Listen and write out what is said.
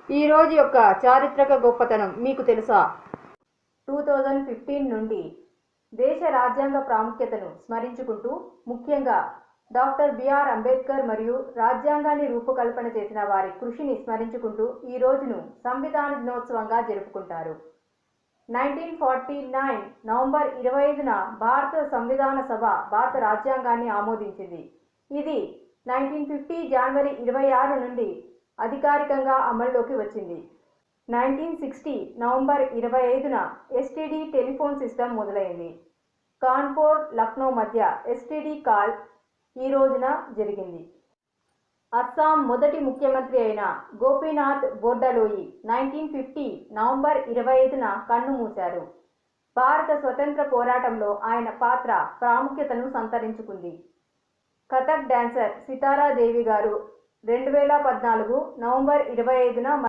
ఈ రోజు యొక్క చారిత్రక గొప్పతనం మీకు తెలుసా? 2015 నుండి దేశ రాజ్యాంగ ప్రాముఖ్యతను స్మరించుకుంటూ, ముఖ్యంగా డాక్టర్ బిఆర్ అంబేద్కర్ మరియు రాజ్యాంగాన్ని రూపకల్పన చేసిన వారి కృషిని స్మరించుకుంటూ ఈ రోజును సంవిధాన దినోత్సవంగా జరుపుకుంటారు. 1949 నవంబర్ 25న భారత సంవిధాన సభ భారత రాజ్యాంగాన్ని ఆమోదించింది. ఇది 1950 జనవరి 26 నుండి అధికారికంగా అమల్లోకి వచ్చింది. 1960 నవంబర్ 25న ఎస్టీడీ టెలిఫోన్ సిస్టమ్ మొదలైంది. కాన్పూర్, లక్నో మధ్య ఎస్టీడీ కాల్ ఈ రోజున జరిగింది. అస్సాం మొదటి ముఖ్యమంత్రి అయిన గోపీనాథ్ బోర్డలోయి 1950 నవంబర్ 25న కన్నుమూశారు. భారత స్వతంత్ర పోరాటంలో ఆయన పాత్ర ప్రాముఖ్యతను సంతరించుకుంది. కథక్ డాన్సర్ సితారా దేవి గారు 2014 నవంబర్ 25న